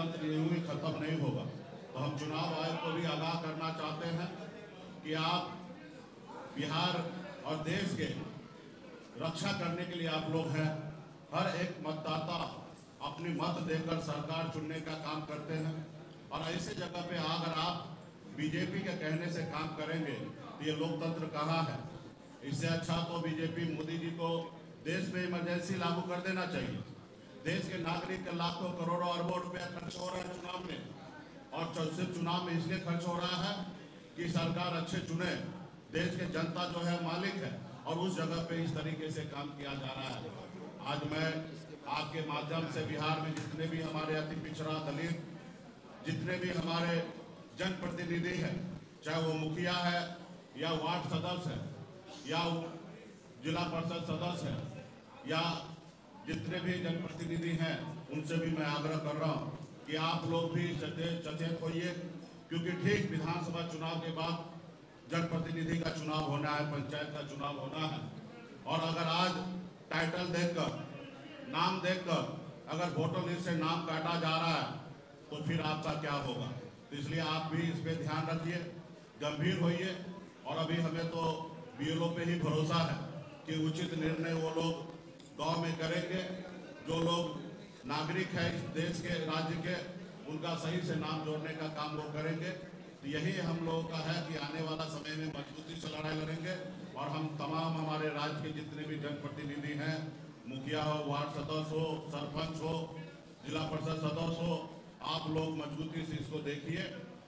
लोकतंत्र यूं ही खत्म नहीं होगा। तो हम चुनाव आयोग को भी आगाह करना चाहते हैं कि आप बिहार और देश के रक्षा करने के लिए आप लोग हैं। हर एक मतदाता अपनी मत देकर सरकार चुनने का काम करते हैं, और ऐसे जगह पे अगर आप बीजेपी के कहने से काम करेंगे तो ये लोकतंत्र कहाँ है। इससे अच्छा तो बीजेपी मोदी जी को देश में इमरजेंसी लागू कर देना चाहिए। देश के नागरिक के लाखों करोड़ों अरबों रुपया खर्च हो रहा है चुनाव में, और सिर्फ चुनाव में इसलिए खर्च हो रहा है कि सरकार अच्छे चुने। देश के जनता जो है मालिक है, और उस जगह पे इस तरीके से काम किया जा रहा है। आज मैं आपके माध्यम से बिहार में जितने भी हमारे अति पिछड़ा दलित, जितने भी हमारे जनप्रतिनिधि हैं, चाहे वो मुखिया है या वार्ड सदस्य है या जिला परिषद सदस्य है या जितने भी जनप्रतिनिधि हैं, उनसे भी मैं आग्रह कर रहा हूँ कि आप लोग भी सचेत होइए, क्योंकि ठीक विधानसभा चुनाव के बाद जनप्रतिनिधि का चुनाव होना है, पंचायत का चुनाव होना है। और अगर आज टाइटल देखकर, नाम देखकर अगर वोटर लिस्ट से नाम काटा जा रहा है तो फिर आपका क्या होगा। तो इसलिए आप भी इस पे ध्यान रखिए, गंभीर होइए। और अभी हमें तो बीएलओ पे ही भरोसा है कि उचित निर्णय वो लोग गांव में करेंगे। जो लोग नागरिक है इस देश के, राज्य के, उनका सही से नाम जोड़ने का काम वो करेंगे। तो यही हम लोगों का है कि आने वाला समय में मजबूती से लड़ाई लड़ेंगे, और हम तमाम हमारे राज्य के जितने भी जनप्रतिनिधि हैं, मुखिया हो, वार्ड सदस्य हो, सरपंच हो, जिला परिषद सदस्य हो, आप लोग मजबूती से इसको देखिए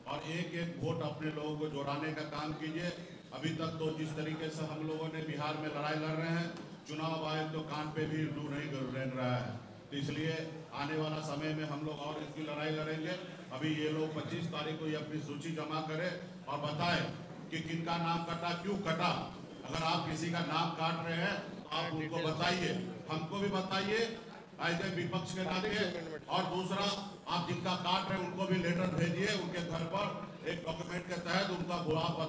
और एक एक वोट अपने लोगों को जोड़ाने का काम कीजिए। अभी तक तो जिस तरीके से हम लोगों ने बिहार में लड़ाई लड़ रहे हैं, चुनाव आयोग तो कान पे भी लू नहीं रह रहा है। तो इसलिए आने वाला समय में हम लोग और इसकी लड़ाई लड़ेंगे। अभी ये लोग 25 तारीख को ये अपनी सूची जमा करें और बताएं कि किनका नाम कटा, क्यों कटा। अगर आप किसी का नाम काट रहे हैं तो आप उनको बताइए, हमको भी बताइए एज ए विपक्ष के नाते। और दूसरा, आप जिनका काट रहे हैं उनको भी लेटर भेजिए, उनके घर पर एक डॉक्यूमेंट के तहत उनका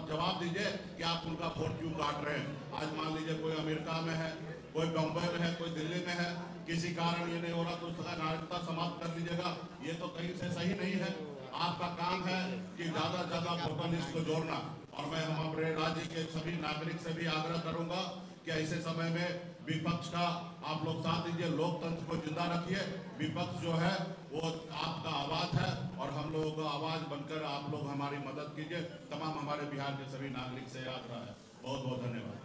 जवाब दीजिए कि आप उनका वोट क्यों काट रहे हैं। आज मान लीजिए कोई अमेरिका में है, कोई बम्बई में है, कोई दिल्ली में है, किसी कारण ये नहीं हो रहा तो उसका नागरिकता समाप्त कर लीजिएगा। ये तो कहीं से सही नहीं है। आपका काम है कि ज्यादा से ज्यादा वोटर लिस्ट को जोड़ना। और मैं हमारे राज्य के सभी नागरिक से भी आग्रह करूंगा कि ऐसे समय में विपक्ष का आप लोग साथ दीजिए, लोकतंत्र को जिंदा रखिए। विपक्ष जो है वो आपका आवाज है, और हम लोगों का आवाज बनकर आप लोग हमारी मदद कीजिए। तमाम हमारे बिहार के सभी नागरिक से आग्रह है। बहुत बहुत धन्यवाद।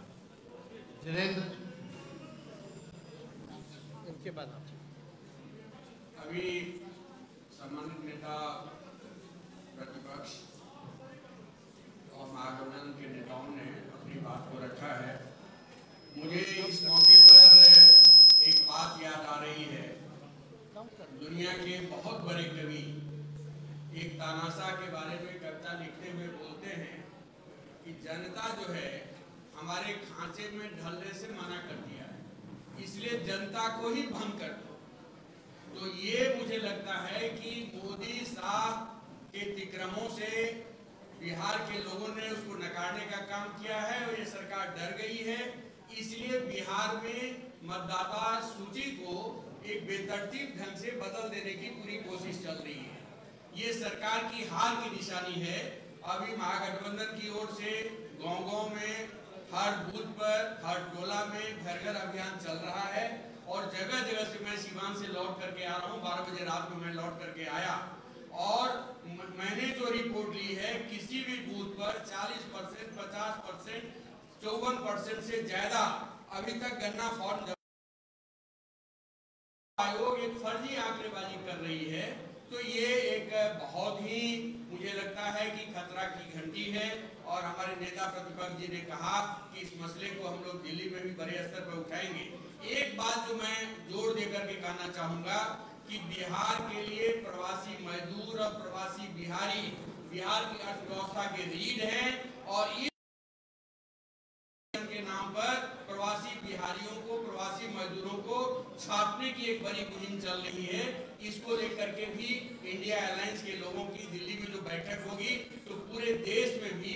जितेंद्र, इनके बाद अभी सम्मानित नेता प्रतिपक्ष और महागठबंधन के नेताओं ने अपनी बात को रखा है। मुझे इस मौके पर एक बात याद आ रही है। दुनिया के बहुत बड़े कवि एक तानाशाह के बारे में कविता लिखते हुए बोलते हैं कि जनता जो है हमारे खांचे में ढलने से मना कर दिया है, इसलिए जनता को ही भंग कर दो। तो ये मुझे लगता है कि मोदी साहब के तिक्रमों से बिहार के लोगों ने उसको नकारने का काम किया है, और ये सरकार डर गई है। इसलिए बिहार में मतदाता सूची को एक बेतरतीब ढंग से बदल देने की पूरी कोशिश चल रही है। ये सरकार की हार की निशानी है। अभी महागठबंधन की ओर से गांव-गांव में, हर बूथ पर, हर टोला में घर घर अभियान चल रहा है, और जगह जगह से मैं सीवान से लौट करके आ रहा हूँ। 12 बजे रात में मैं लौट करके आया, और मैंने जो रिपोर्ट ली है, किसी भी बूथ पर 40%, 50%, 54% से ज्यादा अभी तक गन्ना फॉर्म आयोग एक फर्जी आंकड़ेबाजी कर रही है। तो ये एक बहुत ही मुझे लगता है कि खतरा की घंटी है। और हमारे नेता प्रतिपक्ष जी ने कहा कि इस मसले को हम लोग दिल्ली में भी बड़े स्तर पर उठाएंगे। एक बात जो मैं जोर देकर के कहना चाहूंगा कि बिहार के लिए प्रवासी मजदूर और प्रवासी बिहारी बिहार की अर्थव्यवस्था के रीढ़ हैं, और इस के नाम पर प्रवासी बिहारियों को, प्रवासी मजदूरों को छापने की एक बड़ी मुहिम चल रही है। इसको लेकर के भी इंडिया अलायंस के लोगों की दिल्ली में जो बैठक होगी तो पूरे देश में भी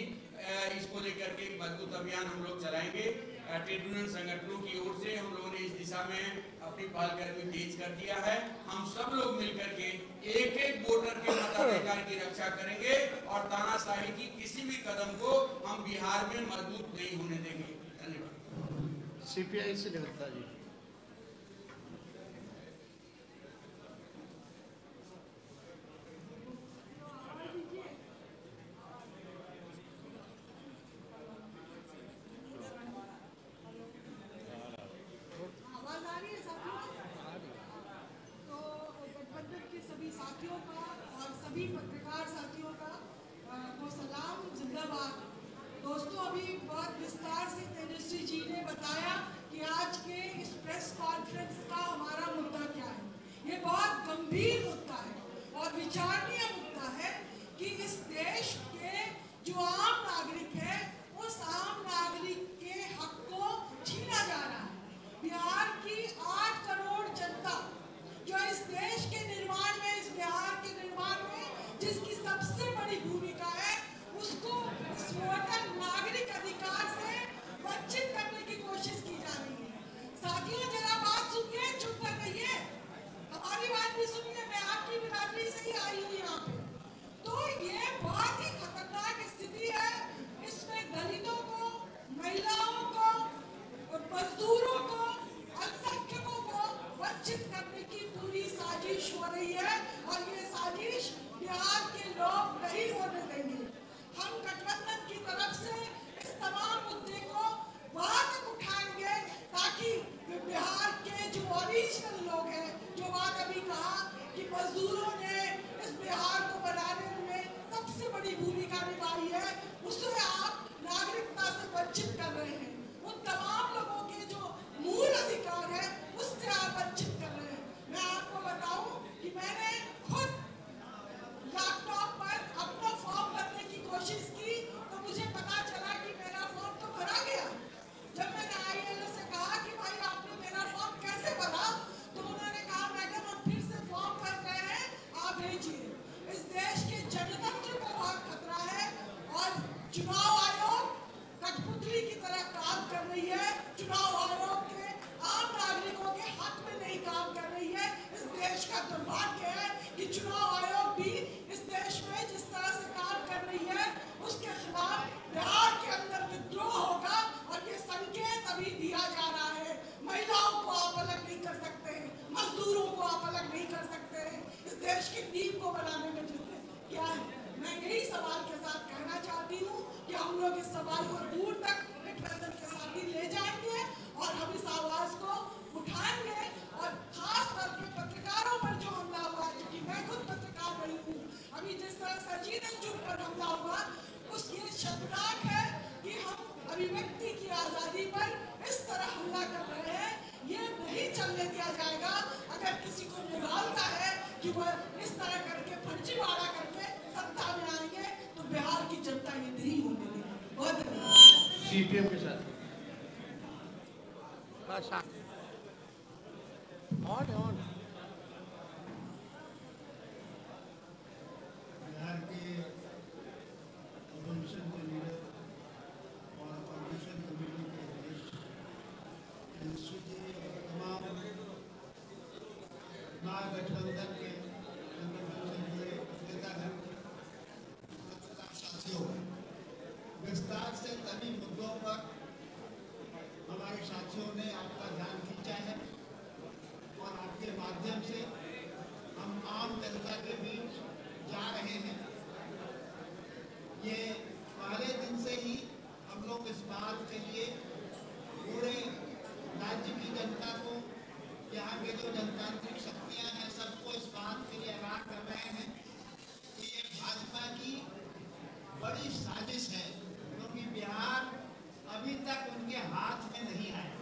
इसको लेकर के मजबूत अभियान हम लोग चलाएंगे। ट्रेड यूनियन संगठनों की ओर से हम लोगों ने इस दिशा में अपनी पहलकदमी तेज कर दिया है। हम सब लोग मिलकर के एक एक वोटर अधिकार की रक्षा करेंगे और तानाशाही की किसी भी कदम को हम बिहार में मजबूत नहीं होने देंगे। धन्यवाद। सीपीआई से निकलता जी। साथियों का और सभी पत्रकार साथियों का को सलाम, जिंदाबाद। दोस्तों, अभी बहुत विस्तार से तेजस्वी जी ने बताया कि आज के इस प्रेस कॉन्फ्रेंस का हमारा मुद्दा क्या है। ये बहुत गंभीर मुद्दा है और विचारणीय मुद्दा है कि इस देश के जो आम नागरिक है, उस आम नागरिक के हक को छीना जा रहा है। बिहार की 8 करोड़ जनता जो इस देश के निर्माण में, इस बिहार के निर्माण में जिसकी सबसे बड़ी भूमिका है, उसको इस वोटर नागरिक अधिकार से वंचित करने की कोशिश की जा रही है। साथियों, जरा बात सुनिए, चुप कर रहिए, हमारी बात भी सुनिए। मैं आपकी बिरादरी से ही आई हूँ यहाँ पे। तो ये बहुत ही खतरनाक स्थिति है। इसमें दलितों को, महिलाओं को, मजदूरों को, अल्पसंख्यकों को वंचित करने की पूरी साजिश हो रही है और ये साजिश बिहार के लोग नहीं होने देंगे। हम गठबंधन की तरफ से इस तमाम मुद्दे को वहां तक उठाएंगे ताकि बिहार के जो ओरिजिनल लोग हैं, जो बात अभी कहा कि मजदूरों ने इस बिहार को बनाने में सबसे बड़ी भूमिका निभाई है, उससे आप नागरिकता से वंचित कर रहे हैं। उन तमाम लोगों के जो मूल अधिकार है, उससे आप वंचित कर रहे हैं। मैं आपको बताऊं कि मैंने खुद लैपटॉप पर अपना फॉर्म भरने की कोशिश की तो मुझे पता चला कि मेरा फॉर्म तो भरा गया। जब मैंने आईएलओ से कहा कि भाई आपने मेरा फॉर्म कैसे भरा, तो उन्होंने कहा मैडम हम फिर से फॉर्म भर रहे हैं, आप भेजिए। इस देश के जनतंत्र को बहुत खतरा है और चुनाव आयोग कठपुतली की तरह काम कर रही है। चुनाव आयोग के आम नागरिकों के हक में नहीं काम कर रही है। इस देश का दुर्भाग्य है कि चुनाव आयोग भी इस देश में जिस तरह से काम कर रही है, उसके खिलाफ बिहार के अंदर विद्रोह होगा और ये संकेत अभी दिया जा रहा है। महिलाओं को आप अलग नहीं कर सकते हैं, मजदूरों को आप अलग नहीं कर सकते हैं। इस देश की नींव को बनाने में जुटे क्या है। मैं यही सवाल के साथ कहना चाहती हूँ कि हम लोग इस सवाल को दूर तक गठबंधन के साथ ही ले जाएंगे और हम इस आवाज को उठाएंगे। और खास करके पत्रकारों पर जो हमला हुआ है, क्योंकि मैं खुद पत्रकार रही हूँ, अभी जिस तरह सजीद अंजुम पर हमला हुआ, उसकी शर्मनाक है कि हम अभिव्यक्ति की आजादी पर इस तरह हमला कर रहे हैं। ये नहीं चलने दिया जाएगा। अगर किसी को निभालता है कि वह इस तरह करके फर्जीवाड़ा करके सत्ता में आएंगे, तो बिहार की जनता ये नहीं होने देगी। बहुत धन्यवाद। सीपीएम के साथ ऑन बिहार के अपोजिशन के लीडर और अपोजिशन कमेटी के अध्यक्ष तेजस्वी जी और तमाम महागठबंधन के संगठन से जुड़े नेतागण, पत्रकार साथियों, विस्तार से सभी मुद्दों पर हमारे साथियों ने आपका ध्यान खींचा है और आपके माध्यम से हम आम जनता के बीच जा रहे हैं। ये पहले दिन से ही हम लोग इस बात के लिए पूरे राज्य की जनता को, यहाँ के जो जनतांत्रिक शक्तियाँ हैं, सबको इस बात के लिए आगाह कर रहे हैं कि ये भाजपा की बड़ी साजिश है, क्योंकि बिहार अभी तक उनके हाथ में नहीं आया।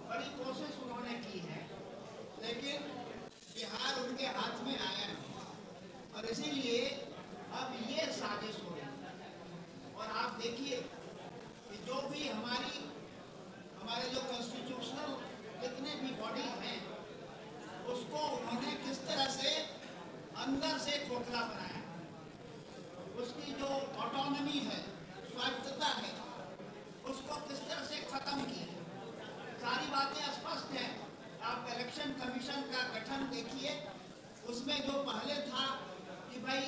बड़ी कोशिश उन्होंने की है, लेकिन बिहार उनके हाथ में आया नहीं और इसीलिए अब ये साजिश हो रही है। और आप देखिए कि जो भी हमारे जो कॉन्स्टिट्यूशनल जितने भी बॉडी हैं, उसको उन्होंने किस तरह से अंदर से खोखला बनाया, उसकी जो ऑटोनॉमी है, स्वायत्तता है, उसको किस तरह से खत्म किया। सारी बातें स्पष्ट हैं। आप इलेक्शन कमीशन का गठन देखिए, उसमें जो पहले था कि भाई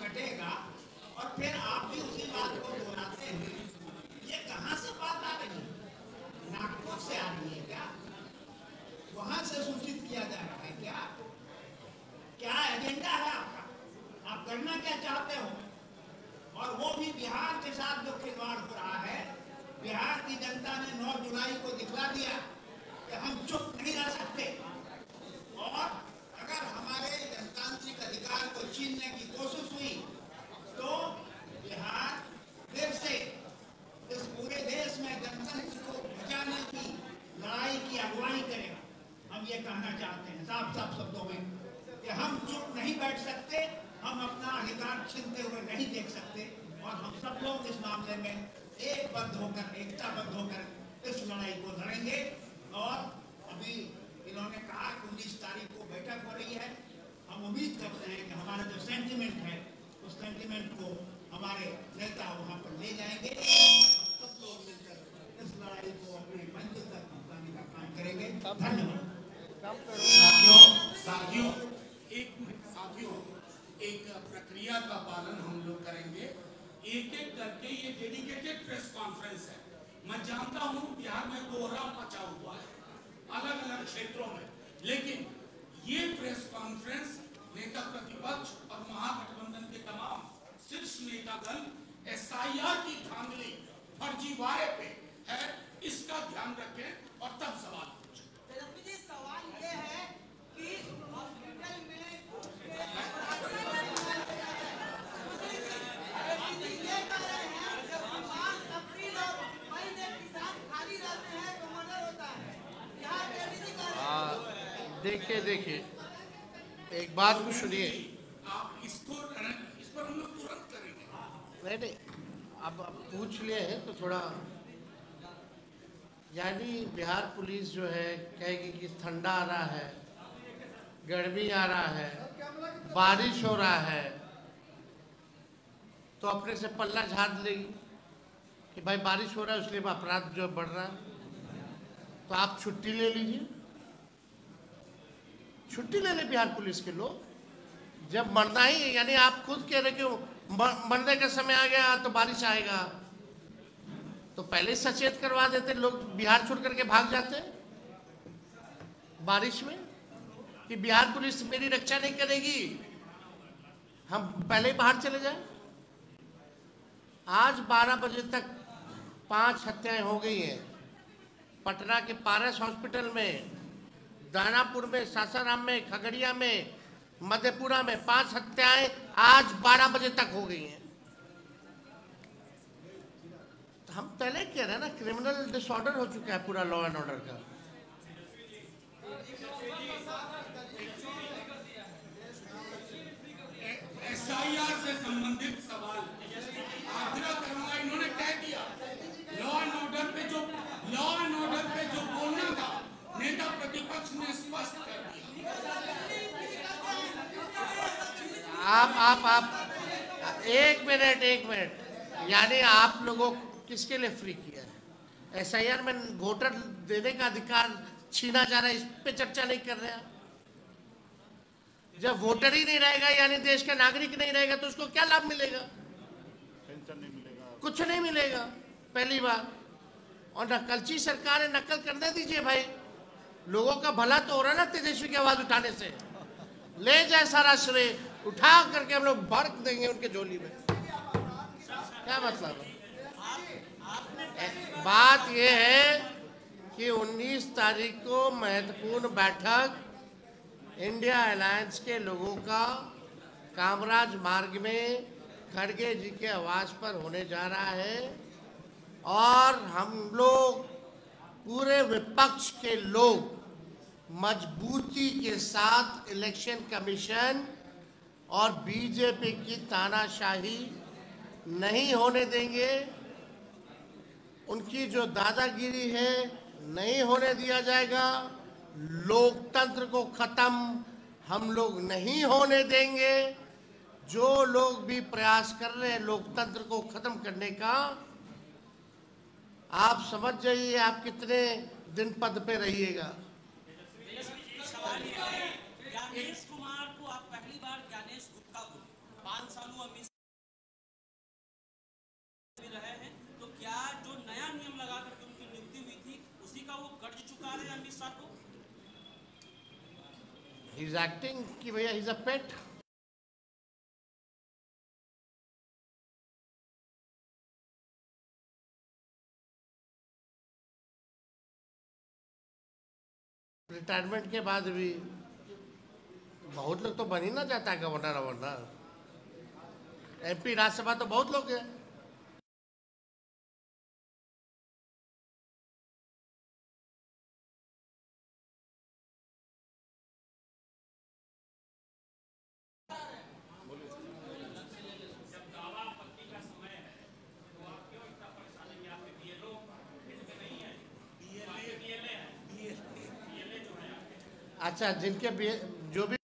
घटेगा और फिर आप भी उसी बात को दोहराते हैं। ये कहाँ से बात आ रही है? नागपुर से आ रही है क्या? वहां से सूचित किया जा रहा है क्या? क्या एजेंडा है आपका? आप करना क्या चाहते हो? और वो भी बिहार के साथ जो खिलवाड़ हो रहा है, बिहार की जनता ने 9 जुलाई को दिखला दिया कि हम चुप नहीं रह सकते, और अगर हमारे जनतांत्रिक अधिकार को छीनने की कोशिश हुई तो बिहार फिर से इस पूरे देश में जनतंत्र को बचाने की लड़ाई की अगुवाई करेगा। हम ये कहना चाहते हैं साफ साफ शब्दों में कि हम चुप नहीं बैठ सकते, हम अपना अधिकार छीनते हुए नहीं देख सकते, और हम सब लोग इस मामले में एकबद्ध होकर, एकताबद्ध होकर इस लड़ाई को लड़ेंगे। और अभी इन्होंने कहा कि 19 तारीख को बैठक हो रही है। हम उम्मीद करते हैं कि हमारा जो सेंटिमेंट है उस सेंटिमेंट को हमारे नेता वहाँ पर ले जाएंगे, सब लोग मिलकर इस लड़ाई को अपने मंजिल तक पहुँचाने का काम करेंगे। धन्यवाद। साथियों, एक प्रक्रिया का पालन हम लोग करेंगे। एक एक करके ये डेडिकेटेड प्रेस कॉन्फ्रेंस है। मैं जानता हूँ बिहार में कोहराम मचा हुआ है अलग अलग क्षेत्रों में, लेकिन ये प्रेस कॉन्फ्रेंस नेता प्रतिपक्ष और महागठबंधन के तमाम शीर्ष नेतागण SIR की धांधली फर्जीवाड़े पे है, इसका ध्यान रखें और तब सवाल पूछें। सवाल ये है कि हॉस्पिटल में देखिए एक बात को सुनिए। आप इस पर हम लोग तुरंत करेंगे। नहीं, अब पूछ लिए हैं तो थोड़ा, यानी बिहार पुलिस जो है कहेगी कि ठंडा आ रहा है, गर्मी आ रहा है, बारिश हो रहा है, तो अपने से पल्ला झाड़ लेगी कि भाई बारिश हो रहा है इसलिए अपराध जो बढ़ रहा है, तो आप छुट्टी ले लीजिए, छुट्टी ले ले बिहार पुलिस के लोग। जब मरना ही है, यानी आप खुद कह रहे कि मरने का समय आ गया तो बारिश आएगा, तो पहले सचेत करवा देते, लोग बिहार छोड़ करके भाग जाते बारिश में कि बिहार पुलिस मेरी रक्षा नहीं करेगी, हम पहले ही बाहर चले जाएं। आज 12 बजे तक 5 हत्याएं हो गई हैं। पटना के पारस हॉस्पिटल में, दानापुर में, सासाराम में, खगड़िया में, मधेपुरा में 5 हत्याएं आज 12 बजे तक हो गई हैं। तो हम पहले कह रहे हैं ना, क्रिमिनल डिसऑर्डर हो चुका है पूरा लॉ एंड ऑर्डर का। SIR से संबंधित सवाल आग्रह करूंगा। इन्होंने कह दिया लॉ एंड ऑर्डर पे जो बोलना था नेता प्रतिपक्ष ने स्पष्ट कर दिया। आप एक मिनट, यानी आप लोगों किसके लिए फ्री किया है? SIR में वोटर देने का अधिकार छीना जा रहा है, इस पे चर्चा नहीं कर रहे हैं। जब वोटर ही नहीं रहेगा, यानी देश का नागरिक नहीं रहेगा, तो उसको क्या लाभ मिलेगा? पेंशन नहीं मिलेगा, कुछ नहीं मिलेगा, पहली बार। और नकलची सरकार है, नकल करने दीजिए भाई, लोगों का भला तो हो रहा है ना तेजस्वी की आवाज उठाने से। ले जाए सारा श्रेय, उठा करके हम लोग भर देंगे उनके झोली में। क्या मतलब है? बात यह है कि 19 तारीख को महत्वपूर्ण बैठक इंडिया अलायंस के लोगों का कामराज मार्ग में खड़गे जी के आवास पर होने जा रहा है, और हम लोग पूरे विपक्ष के लोग मजबूती के साथ इलेक्शन कमीशन और बीजेपी की तानाशाही नहीं होने देंगे। उनकी जो दादागिरी है नहीं होने दिया जाएगा। लोकतंत्र को खत्म हम लोग नहीं होने देंगे। जो लोग भी प्रयास कर रहे हैं लोकतंत्र को खत्म करने का, आप समझ जाइए आप कितने दिन पद पे रहिएगा। सवाल ये है, ज्ञानेश कुमार को आप पहली बार ज्ञानेश गुप्ता को 5 सालों अमित शाह रहे हैं, तो क्या जो नया नियम लगा करके उनकी नियुक्ति हुई थी उसी का वो कर्ज चुका रहे हैं अमित शाह को? ही इज एक्टिंग कि भैया he is a pet. Retirement के बाद भी बहुत लोग तो बन ही ना जाता है गवर्नर ववर्नर। एमपी राज्यसभा तो बहुत लोग हैं। अच्छा, जिनके जो भी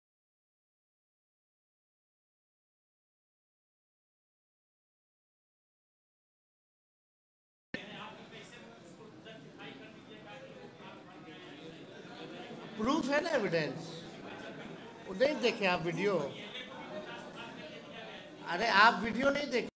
प्रूफ है ना, एविडेंस, वो नहीं देखे आप वीडियो? अरे आप वीडियो नहीं देखे?